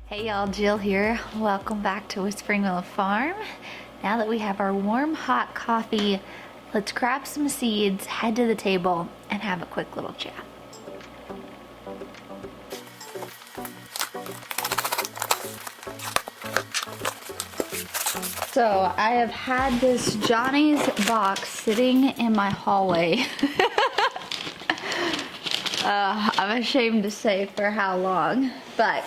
Hey y'all, Jill here. Welcome back to Whispering Willow Farm. Now that we have our warm hot coffee, let's grab some seeds, head to the table, and have a quick little chat. So I have had this Johnny's box sitting in my hallway. I'm ashamed to say for how long, but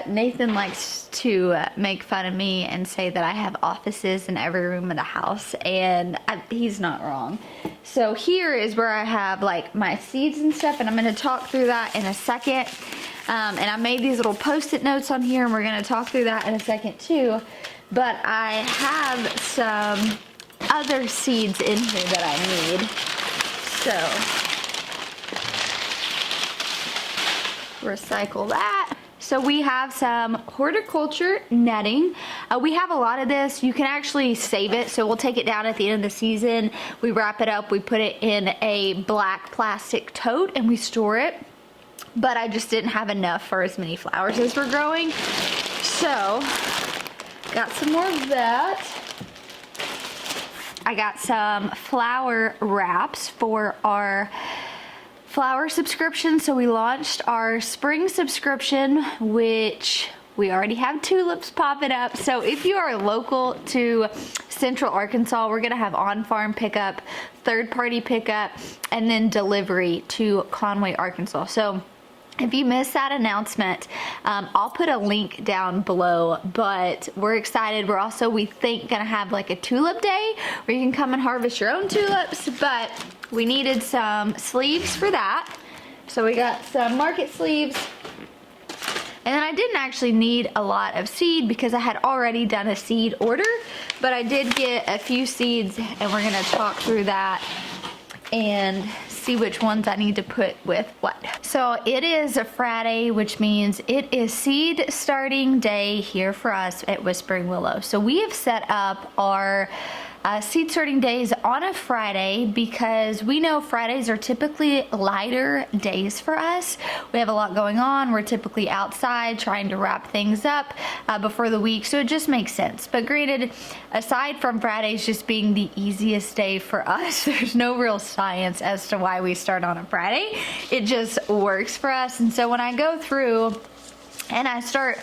Nathan likes to make fun of me and say that I have offices in every room of the house, and he's not wrong. So here is where I have like my seeds and stuff, and I'm going to talk through that in a second. And I made these little post-it notes on here, and we're going to talk through that in a second too. But I have some other seeds in here that I need. So recycle that. So we have some horticulture netting. We have a lot of this. You can actually save it. So we'll take it down at the end of the season. We wrap it up. We put it in a black plastic tote and we store it. But I just didn't have enough for as many flowers as we're growing. So got some more of that. I got some flower wraps for our flower subscription. So we launched our spring subscription, which we already have tulips popping up. So if you are local to Central Arkansas, we're gonna have on-farm pickup, third-party pickup, and then delivery to Conway, Arkansas. So if you missed that announcement, I'll put a link down below, but we're excited. We're also, we think, gonna have like a tulip day where you can come and harvest your own tulips, but we needed some sleeves for that. So we got some market sleeves. And then I didn't actually need a lot of seed because I had already done a seed order, but I did get a few seeds, and we're gonna talk through that and see which ones I need to put with what. So it is a Friday, which means it is seed starting day here for us at Whispering Willow. So we have set up our seed sorting days on a Friday because we know Fridays are typically lighter days for us. We have a lot going on. We're typically outside trying to wrap things up before the week, so it just makes sense. But granted, aside from Fridays just being the easiest day for us, there's no real science as to why we start on a Friday. It just works for us. And so when I go through and I start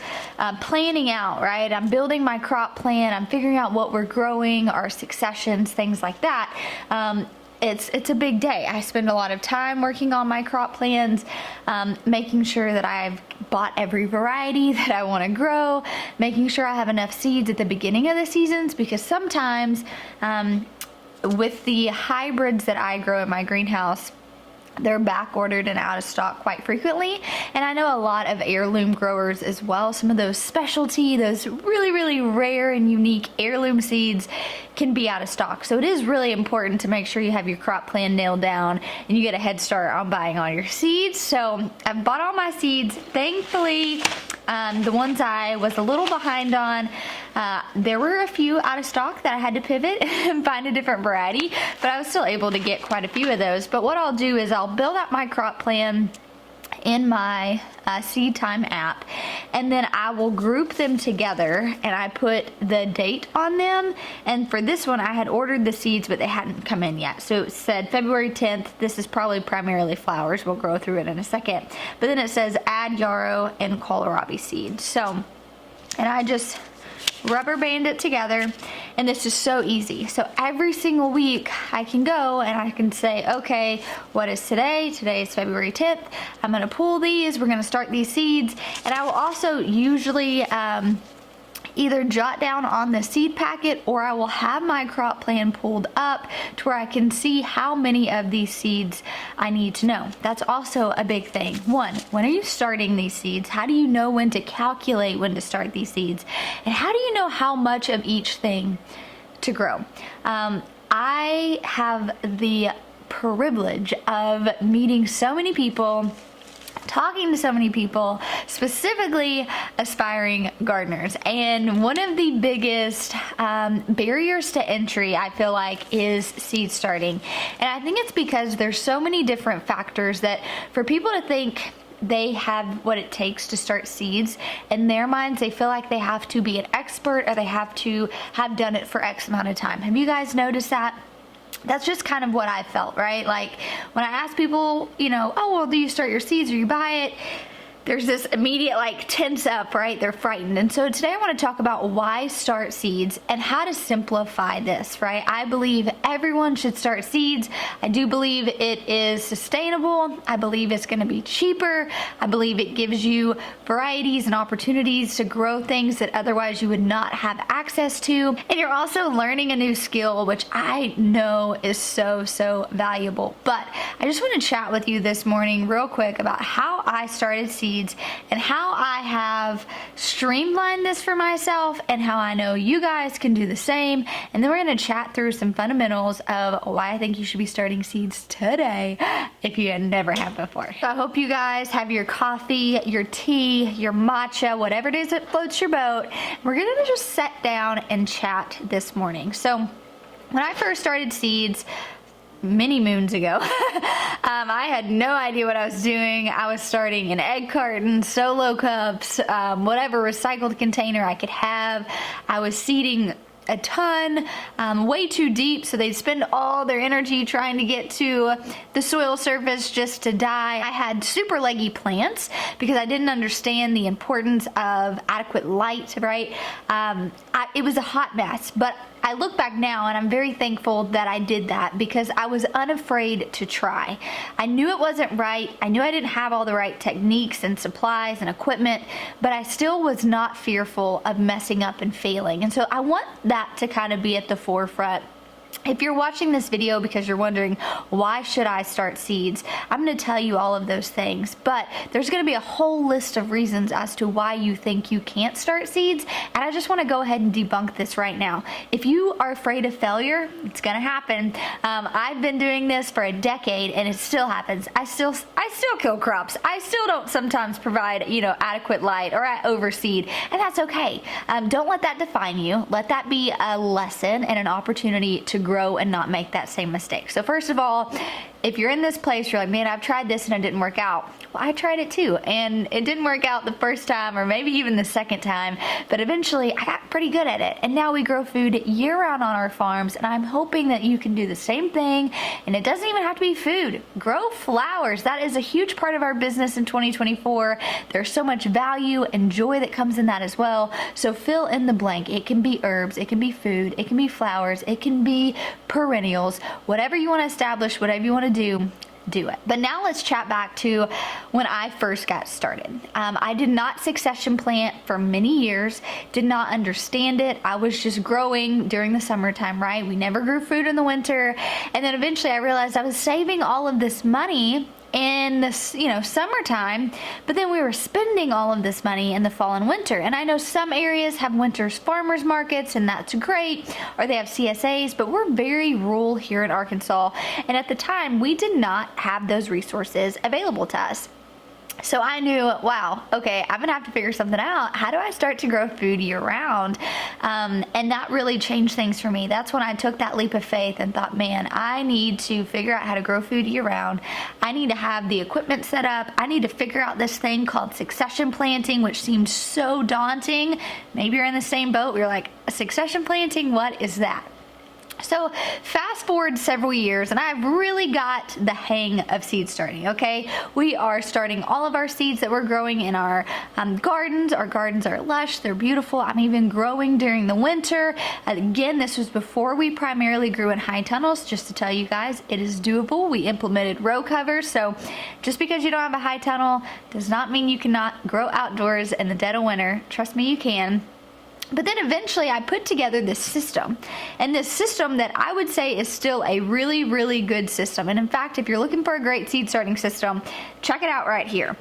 planning out, right? I'm building my crop plan. I'm figuring out what we're growing, our successions, things like that. It's a big day. I spend a lot of time working on my crop plans, making sure that I've bought every variety that I want to grow, making sure I have enough seeds at the beginning of the seasons, because sometimes with the hybrids that I grow in my greenhouse, they're back ordered and out of stock quite frequently. And I know a lot of heirloom growers as well. Some of those specialty, those really, really rare and unique heirloom seeds can be out of stock. So it is really important to make sure you have your crop plan nailed down and you get a head start on buying all your seeds. So I've bought all my seeds. Thankfully, the ones I was a little behind on, there were a few out of stock that I had to pivot and find a different variety, but I was still able to get quite a few of those. But what I'll do is I'll build out my crop plan in my Seed Time app, and then I will group them together and I put the date on them. And for this one, I had ordered the seeds, but they hadn't come in yet. So it said February 10th. This is probably primarily flowers. We'll go through it in a second. But then it says add yarrow and kohlrabi seed. So, and I just rubber band it together, and this is so easy. So every single week I can go and I can say, okay, what is today? Today is February 10th. I'm gonna pull these, we're gonna start these seeds. And I will also usually either jot down on the seed packet, or I will have my crop plan pulled up to where I can see how many of these seeds I need to know. That's also a big thing. One, when are you starting these seeds? How do you know when to calculate when to start these seeds? And how do you know how much of each thing to grow? I have the privilege of meeting so many people, talking to so many people, specifically aspiring gardeners. And one of the biggest barriers to entry, I feel like, is seed starting. And I think it's because there's so many different factors that for people to think they have what it takes to start seeds. In their minds, they feel like they have to be an expert or they have to have done it for X amount of time. Have you guys noticed that? That's just kind of what I felt, right? Like when I ask people, you know, oh, well, do you start your seeds or you buy it? There's this immediate like tense up, right? They're frightened. And so today I want to talk about why start seeds and how to simplify this, right? I believe everyone should start seeds. I do believe it is sustainable. I believe it's going to be cheaper. I believe it gives you varieties and opportunities to grow things that otherwise you would not have access to. And you're also learning a new skill, which I know is so valuable. But I just want to chat with you this morning real quick about how I started seeds and how I have streamlined this for myself and how I know you guys can do the same. And then we're going to chat through some fundamentals of why I think you should be starting seeds today if you never have before. So I hope you guys have your coffee, your tea, your matcha, whatever it is that floats your boat. We're going to just sit down and chat this morning. So when I first started seeds, many moons ago, I had no idea what I was doing. I was starting in egg cartons, solo cups, whatever recycled container I could have. I was seeding a ton, way too deep, so they'd spend all their energy trying to get to the soil surface just to die. I had super leggy plants because I didn't understand the importance of adequate light, right? It was a hot mess, but I look back now and I'm very thankful that I did that because I was unafraid to try. I knew it wasn't right. I knew I didn't have all the right techniques and supplies and equipment, but I still was not fearful of messing up and failing. And so I want that to kind of be at the forefront. If you're watching this video because you're wondering, why should I start seeds? I'm going to tell you all of those things, but there's going to be a whole list of reasons as to why you think you can't start seeds, and I just want to go ahead and debunk this right now. If you are afraid of failure, it's going to happen. I've been doing this for a decade and it still happens. I still kill crops. I still don't sometimes provide, you know, adequate light, or I overseed, and that's okay. Don't let that define you. Let that be a lesson and an opportunity to grow and not make that same mistake. So first of all, if you're in this place, you're like, man, I've tried this and it didn't work out. Well, I tried it too, and it didn't work out the first time or maybe even the second time, but eventually I got pretty good at it. And now we grow food year-round on our farms, and I'm hoping that you can do the same thing. And it doesn't even have to be food. Grow flowers. That is a huge part of our business in 2024. There's so much value and joy that comes in that as well. So fill in the blank. It can be herbs, it can be food, it can be flowers, it can be perennials. Whatever you want to establish, whatever you want to do it. But now let's chat back to when I first got started. I did not succession plant for many years, did not understand it. I was just growing during the summertime, right? We never grew food in the winter. And then eventually I realized I was saving all of this money in this, you know, summertime, but then we were spending all of this money in the fall and winter. And I know some areas have winter's farmers markets, and that's great, or they have CSAs, but we're very rural here in Arkansas. And at the time, we did not have those resources available to us. So I knew, wow, okay, I'm gonna have to figure something out. How do I start to grow food year round? And that really changed things for me. That's when I took that leap of faith and thought, man, I need to figure out how to grow food year round. I need to have the equipment set up. I need to figure out this thing called succession planting, which seemed so daunting. Maybe you're in the same boat. You're like, succession planting, what is that? So fast forward several years and I've really got the hang of seed starting, okay? We are starting all of our seeds that we're growing in our gardens. Our gardens are lush, they're beautiful. I'm even growing during the winter. Again, this was before we primarily grew in high tunnels. Just to tell you guys, it is doable. We implemented row covers, so just because you don't have a high tunnel does not mean you cannot grow outdoors in the dead of winter. Trust me, you can. But then eventually I put together this system, and this system that I would say is still a really, really good system. And in fact, if you're looking for a great seed starting system, check it out right here.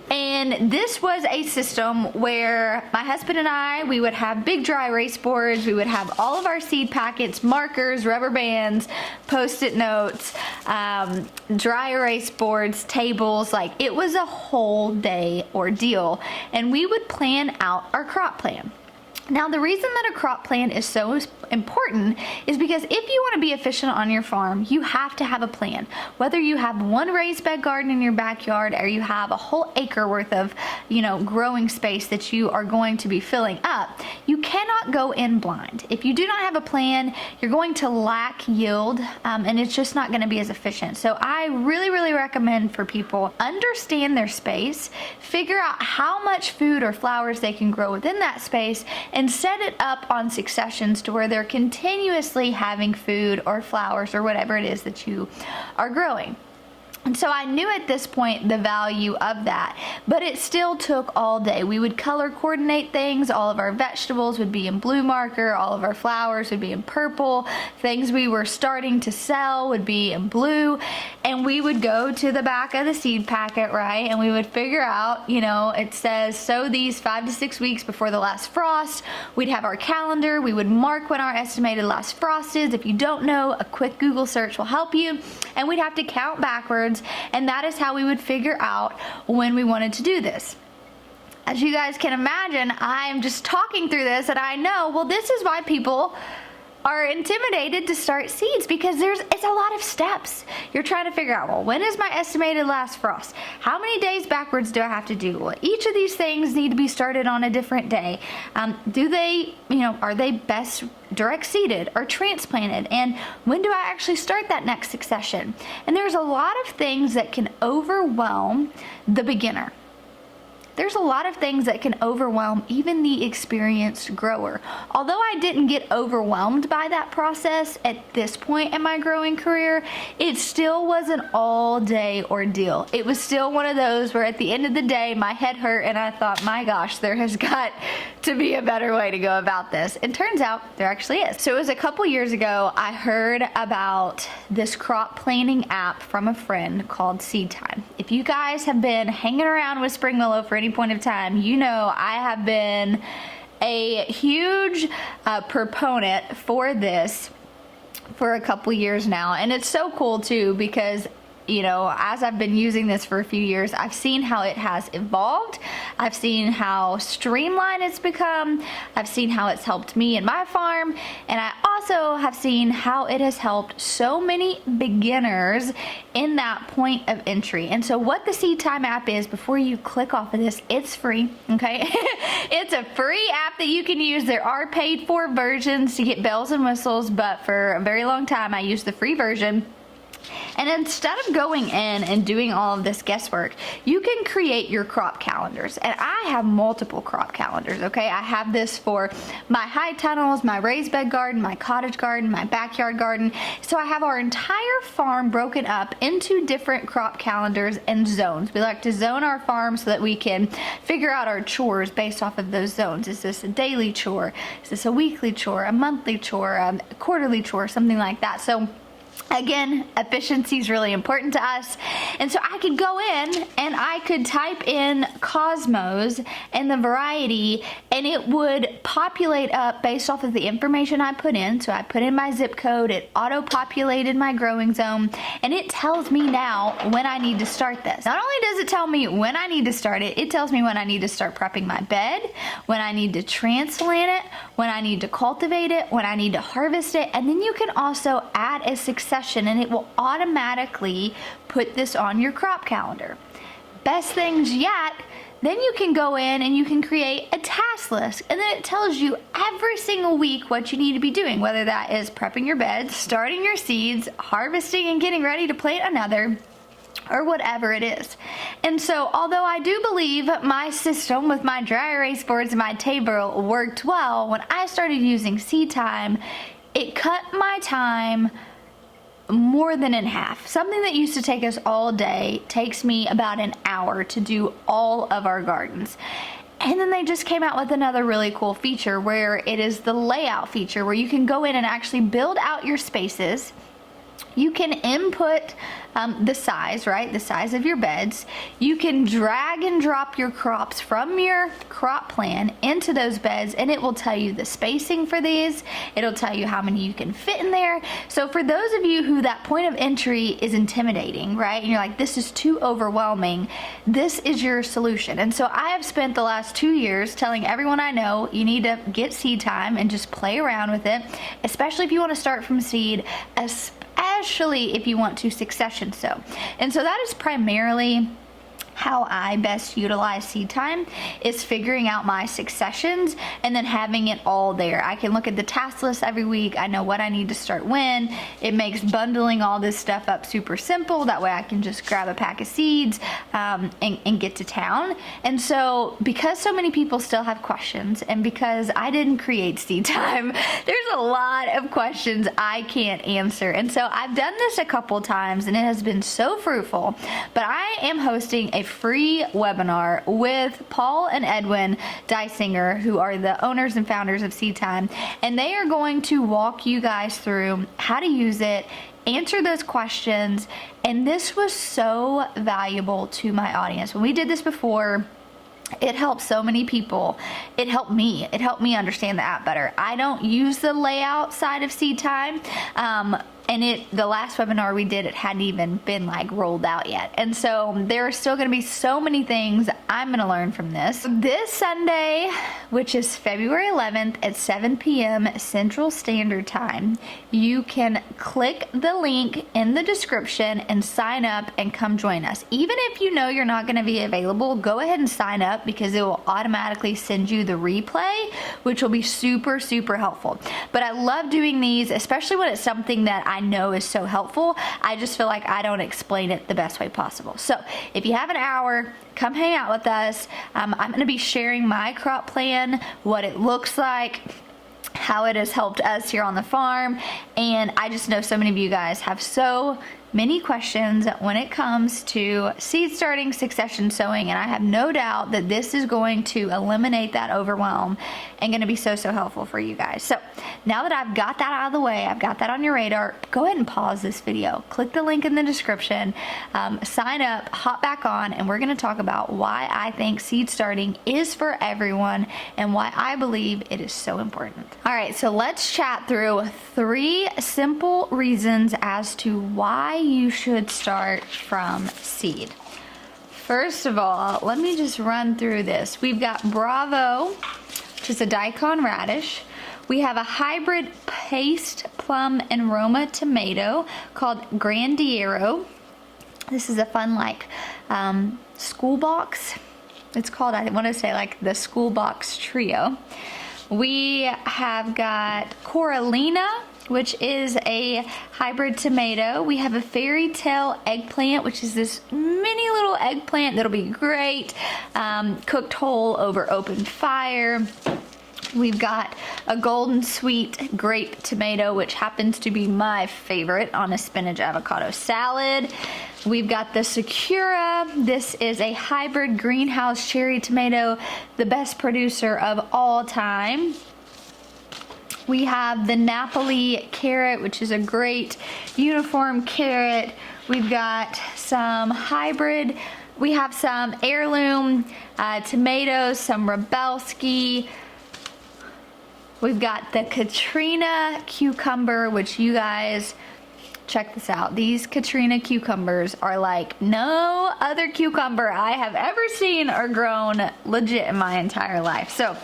And this was a system where my husband and I, we would have big dry erase boards, we would have all of our seed packets, markers, rubber bands, post-it notes, dry erase boards, tables, like it was a whole day ordeal. And we would plan out our crop plan. Now, the reason that a crop plan is so important is because if you want to be efficient on your farm, you have to have a plan. Whether you have one raised bed garden in your backyard or you have a whole acre worth of, growing space that you are going to be filling up, you cannot go in blind. If you do not have a plan, you're going to lack yield, and it's just not going to be as efficient. So I really, really recommend for people understand their space, figure out how much food or flowers they can grow within that space, and set it up on successions to where they're continuously having food or flowers or whatever it is that you are growing. And so I knew at this point the value of that, but it still took all day. We would color coordinate things. All of our vegetables would be in blue marker. All of our flowers would be in purple. Things we were starting to sell would be in blue. And we would go to the back of the seed packet, right? And we would figure out, it says sow these 5 to 6 weeks before the last frost. We'd have our calendar. We would mark when our estimated last frost is. If you don't know, a quick Google search will help you. And we'd have to count backwards. And that is how we would figure out when we wanted to do this. As you guys can imagine, I'm just talking through this and I know, well, this is why people are intimidated to start seeds, because it's a lot of steps. You're trying to figure out, well, when is my estimated last frost? How many days backwards do I have to do? Well, each of these things need to be started on a different day. Do they, are they best direct seeded or transplanted? And when do I actually start that next succession? And there's a lot of things that can overwhelm the beginner. There's a lot of things that can overwhelm even the experienced grower. Although I didn't get overwhelmed by that process at this point in my growing career, it still was an all-day ordeal. It was still one of those where at the end of the day, my head hurt and I thought, my gosh, there has got to be a better way to go about this. And turns out there actually is. So it was a couple years ago, I heard about this crop planning app from a friend called Seed Time. If you guys have been hanging around with Spring Willow for any point of time, I have been a huge proponent for this for a couple years now, and it's so cool too because as I've been using this for a few years, I've seen how it has evolved. I've seen how streamlined it's become. I've seen how it's helped me and my farm. And I also have seen how it has helped so many beginners in that point of entry. And so what the Seed Time app is, before you click off of this, it's free, okay? It's a free app that you can use. There are paid for versions to get bells and whistles, but for a very long time, I used the free version. And instead of going in and doing all of this guesswork, you can create your crop calendars. And I have multiple crop calendars, okay? I have this for my high tunnels, my raised bed garden, my cottage garden, my backyard garden. So I have our entire farm broken up into different crop calendars and zones. We like to zone our farm so that we can figure out our chores based off of those zones. Is this a daily chore? Is this a weekly chore, a monthly chore, a quarterly chore, something like that? So again, efficiency is really important to us. And so I could go in and I could type in Cosmos and the variety, and it would populate up based off of the information I put in. So I put in my zip code, it auto-populated my growing zone, and it tells me now when I need to start this. Not only does it tell me when I need to start it, it tells me when I need to start prepping my bed, when I need to transplant it, when I need to cultivate it, when I need to harvest it, and then you can also add a succession, and it will automatically put this on your crop calendar. Best things yet, then you can go in and you can create a task list, and then it tells you every single week what you need to be doing, whether that is prepping your bed, starting your seeds, harvesting and getting ready to plant another, or whatever it is. And so although I do believe my system with my dry erase boards and my table worked well, when I started using Seed Time, it cut my time more than in half. Something that used to take us all day takes me about an hour to do all of our gardens. And then they just came out with another really cool feature where it is the layout feature, where you can go in and actually build out your spaces. You can input the size, right? The size of your beds. You can drag and drop your crops from your crop plan into those beds, and it will tell you the spacing for these. It'll tell you how many you can fit in there. So for those of you who that point of entry is intimidating, right? And you're like, this is too overwhelming, this is your solution. And so I have spent the last 2 years telling everyone I know, you need to get seed time and just play around with it, especially if you want to start from seed, especially if you want to succession sow. And so that is primarily how I best utilize seed time, is figuring out my successions and then having it all there. I can look at the task list every week. I know what I need to start when. It makes bundling all this stuff up super simple. That way I can just grab a pack of seeds and get to town. And so because so many people still have questions, and because I didn't create seed time, there's a lot of questions I can't answer. And so I've done this a couple times and it has been so fruitful, but I am hosting a free webinar with Paul and Edwin Dysinger, who are the owners and founders of Seed Time, and they are going to walk you guys through how to use it, answer those questions. And this was so valuable to my audience. When we did this before, it helped so many people. It helped me understand the app better. I don't use the layout side of Seed Time, and the last webinar we did, it hadn't even been like rolled out yet. And so there are still going to be so many things I'm going to learn from this. This Sunday, which is February 11th at 7 p.m. Central Standard Time, you can click the link in the description and sign up and come join us. Even if you know you're not going to be available, go ahead and sign up, because it will automatically send you the replay, which will be super, super helpful. But I love doing these, especially when it's something that I know is so helpful. I just feel like I don't explain it the best way possible. So if you have an hour, come hang out with us. I'm going to be sharing my crop plan, what it looks like, how it has helped us here on the farm. And I just know so many of you guys have so many questions when it comes to seed starting, succession sowing, and I have no doubt that this is going to eliminate that overwhelm and going to be so, so helpful for you guys. So now that I've got that out of the way, I've got that on your radar, go ahead and pause this video, click the link in the description, sign up, hop back on, and we're going to talk about why I think seed starting is for everyone and why I believe it is so important. All right, so let's chat through 3 simple reasons as to why you should start from seed. First of all, let me just run through this. We've got Bravo, which is a daikon radish. We have a hybrid paste plum and Roma tomato called Grandiero. This is a fun like school box. It's called, I want to say, like the school box trio. We have got Coralina, which is a hybrid tomato. We have a fairy tale eggplant, which is this mini little eggplant that'll be great, cooked whole over open fire. We've got a golden sweet grape tomato, which happens to be my favorite on a spinach avocado salad. We've got the Sakura. This is a hybrid greenhouse cherry tomato, the best producer of all time. We have the Napoli carrot, which is a great uniform carrot. We've got some hybrid. We have some heirloom tomatoes, some Rebelski. We've got the Katrina cucumber, which you guys, check this out. These Katrina cucumbers are like no other cucumber I have ever seen or grown legit in my entire life. So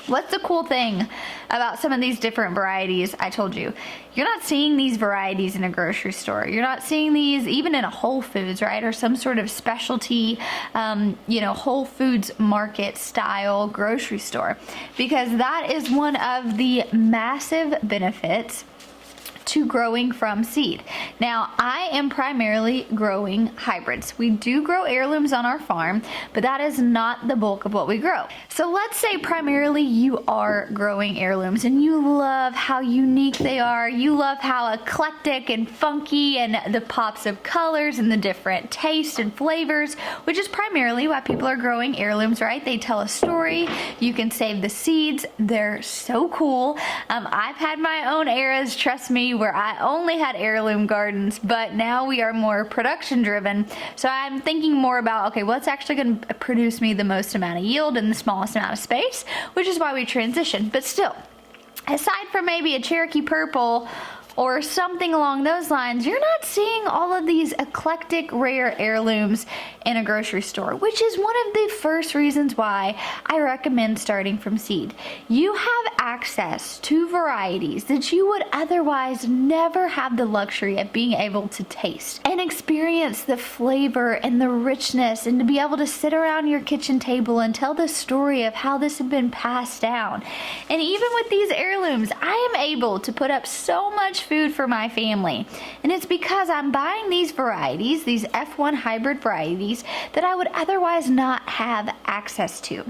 what's the cool thing about some of these different varieties? I told you, you're not seeing these varieties in a grocery store. You're not seeing these even in a Whole Foods, right? Or some sort of specialty, Whole Foods market style grocery store. Because that is one of the massive benefits to growing from seed. Now, I am primarily growing hybrids. We do grow heirlooms on our farm, but that is not the bulk of what we grow. So let's say primarily you are growing heirlooms and you love how unique they are. You love how eclectic and funky and the pops of colors and the different tastes and flavors, which is primarily why people are growing heirlooms, right? They tell a story. You can save the seeds. They're so cool. I've had my own eras, trust me, where I only had heirloom gardens, but now we are more production driven. So I'm thinking more about, okay, what's actually going to produce me the most amount of yield in the smallest amount of space, which is why we transitioned. But still, aside from maybe a Cherokee Purple or something along those lines, you're not seeing all of these eclectic rare heirlooms in a grocery store, which is one of the first reasons why I recommend starting from seed. You have access to varieties that you would otherwise never have the luxury of being able to taste and experience the flavor and the richness, and to be able to sit around your kitchen table and tell the story of how this had been passed down. And even with these heirlooms, I am able to put up so much food for my family, and it's because I'm buying these varieties, these F1 hybrid varieties, that I would otherwise not have access to.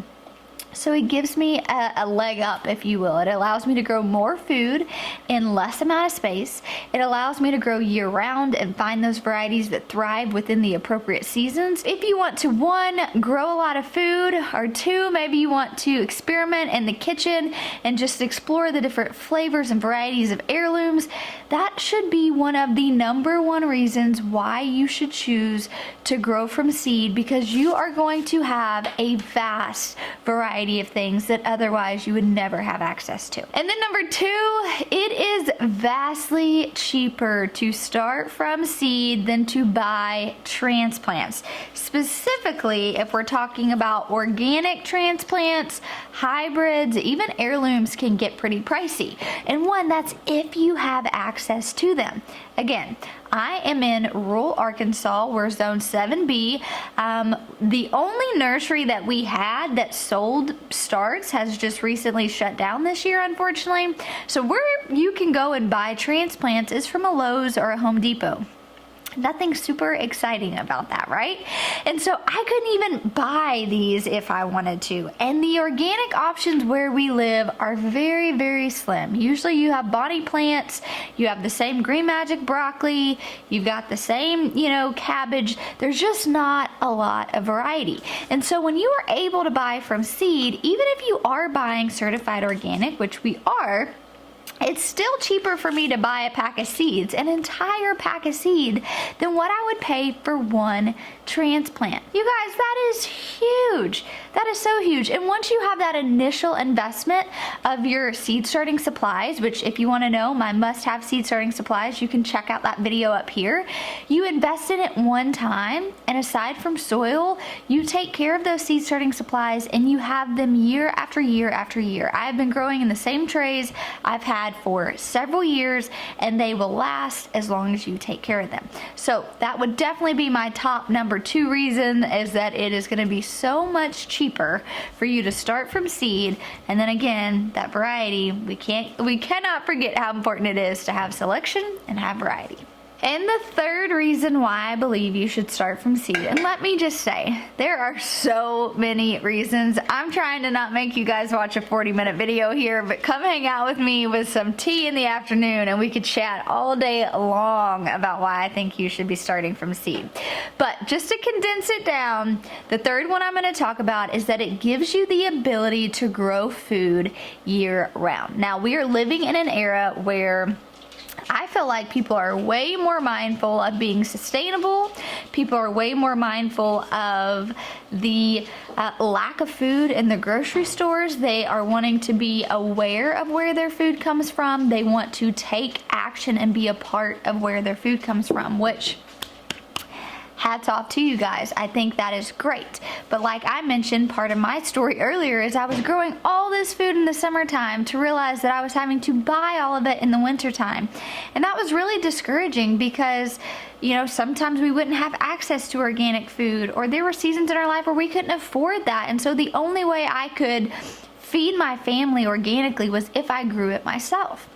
So it gives me a leg up, if you will. It allows me to grow more food in less amount of space. It allows me to grow year round and find those varieties that thrive within the appropriate seasons. If you want to, one, grow a lot of food, or two, maybe you want to experiment in the kitchen and just explore the different flavors and varieties of heirlooms, that should be one of the #1 reasons why you should choose to grow from seed, because you are going to have a vast variety of things that otherwise you would never have access to. And then #2, it is vastly cheaper to start from seed than to buy transplants. Specifically, if we're talking about organic transplants, hybrids, even heirlooms can get pretty pricey. And one, that's if you have access to them. Again, I am in rural Arkansas. We're zone 7B. The only nursery that we had that sold starts has just recently shut down this year, unfortunately. So where you can go and buy transplants is from a Lowe's or a Home Depot. Nothing super exciting about that, right? And so I couldn't even buy these if I wanted to. And the organic options where we live are very, very slim. Usually you have body plants, you have the same Green Magic broccoli, you've got the same, cabbage. There's just not a lot of variety. And so when you are able to buy from seed, even if you are buying certified organic, which we are, it's still cheaper for me to buy a pack of seeds, an entire pack of seed, than what I would pay for one transplant. You guys, that is huge. That is so huge. And once you have that initial investment of your seed starting supplies, which if you want to know my must-have seed starting supplies, you can check out that video up here. You invest in it one time, and aside from soil, you take care of those seed starting supplies and you have them year after year after year. I've been growing in the same trays I've had for several years, and they will last as long as you take care of them. So that would definitely be my top #2 reason, is that it is going to be so much cheaper for you to start from seed. And then again, that variety, we cannot forget how important it is to have selection and have variety. And the third reason why I believe you should start from seed, and let me just say, there are so many reasons. I'm trying to not make you guys watch a 40-minute video here, but come hang out with me with some tea in the afternoon and we could chat all day long about why I think you should be starting from seed. But just to condense it down, the third one I'm going to talk about is that it gives you the ability to grow food year round. Now, we are living in an era where I feel like people are way more mindful of being sustainable. People are way more mindful of the lack of food in the grocery stores. They are wanting to be aware of where their food comes from. They want to take action and be a part of where their food comes from, which, hats off to you guys. I think that is great. But like I mentioned, part of my story earlier is I was growing all this food in the summertime to realize that I was having to buy all of it in the wintertime. And that was really discouraging because, sometimes we wouldn't have access to organic food, or there were seasons in our life where we couldn't afford that. And so the only way I could feed my family organically was if I grew it myself.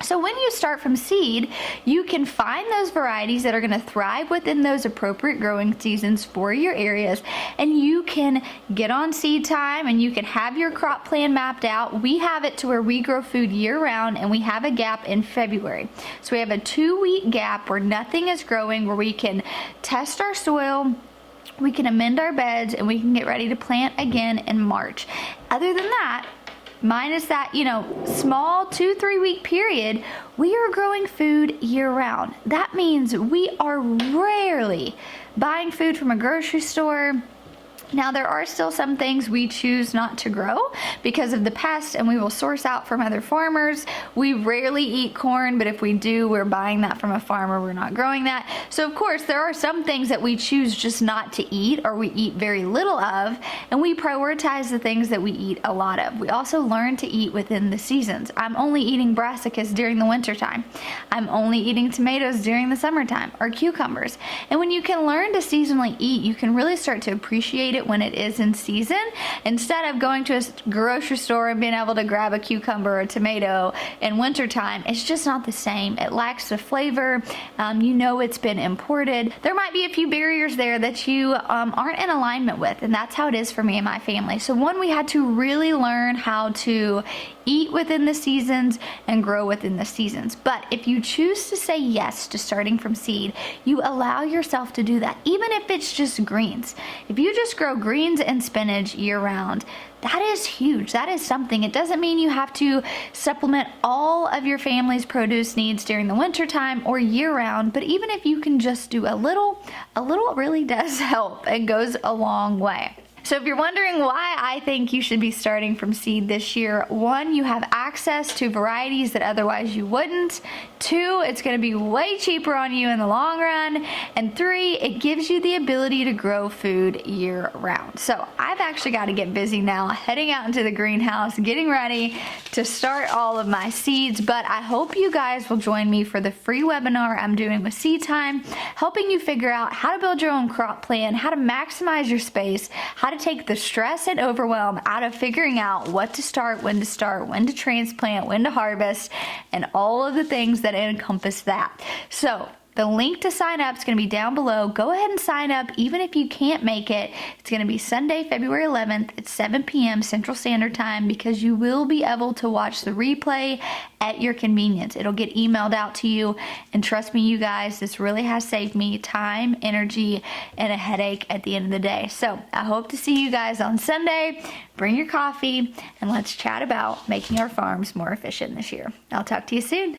So when you start from seed, you can find those varieties that are going to thrive within those appropriate growing seasons for your areas, and you can get on seed time and you can have your crop plan mapped out. We have it to where we grow food year round, and we have a gap in February. So we have a 2-week gap where nothing is growing, where we can test our soil, we can amend our beds, and we can get ready to plant again in March. Other than that, minus that, you know, small 2-3 week period, we are growing food year round. That means we are rarely buying food from a grocery store. Now, there are still some things we choose not to grow because of the pest, and we will source out from other farmers. We rarely eat corn, but if we do, we're buying that from a farmer. We're not growing that. So of course, there are some things that we choose just not to eat, or we eat very little of, and we prioritize the things that we eat a lot of. We also learn to eat within the seasons. I'm only eating brassicas during the winter time. I'm only eating tomatoes during the summertime, or cucumbers. And when you can learn to seasonally eat, you can really start to appreciate it when it is in season, instead of going to a grocery store and being able to grab a cucumber or a tomato in wintertime. It's just not the same. It lacks the flavor. You know it's been imported. There might be a few barriers there that you aren't in alignment with, and that's how it is for me and my family. So one, we had to really learn how to eat within the seasons and grow within the seasons. But if you choose to say yes to starting from seed, you allow yourself to do that, even if it's just greens. If you just grow greens and spinach year round, that is huge. That is something. It doesn't mean you have to supplement all of your family's produce needs during the winter time or year round, but even if you can just do a little really does help and goes a long way. So if you're wondering why I think you should be starting from seed this year, one, you have access to varieties that otherwise you wouldn't. Two, it's going to be way cheaper on you in the long run. And three, it gives you the ability to grow food year round. So I've actually got to get busy now, heading out into the greenhouse, getting ready to start all of my seeds. But I hope you guys will join me for the free webinar I'm doing with Seed Time, helping you figure out how to build your own crop plan, how to maximize your space, how to take the stress and overwhelm out of figuring out what to start, when to transplant, when to harvest, and all of the things that encompass that. So the link to sign up is going to be down below. Go ahead and sign up even if you can't make it. It's going to be Sunday, February 11th at 7 p.m. Central Standard Time, because you will be able to watch the replay at your convenience. It'll get emailed out to you, and trust me, you guys, this really has saved me time, energy, and a headache at the end of the day. So I hope to see you guys on Sunday. Bring your coffee, and let's chat about making our farms more efficient this year. I'll talk to you soon.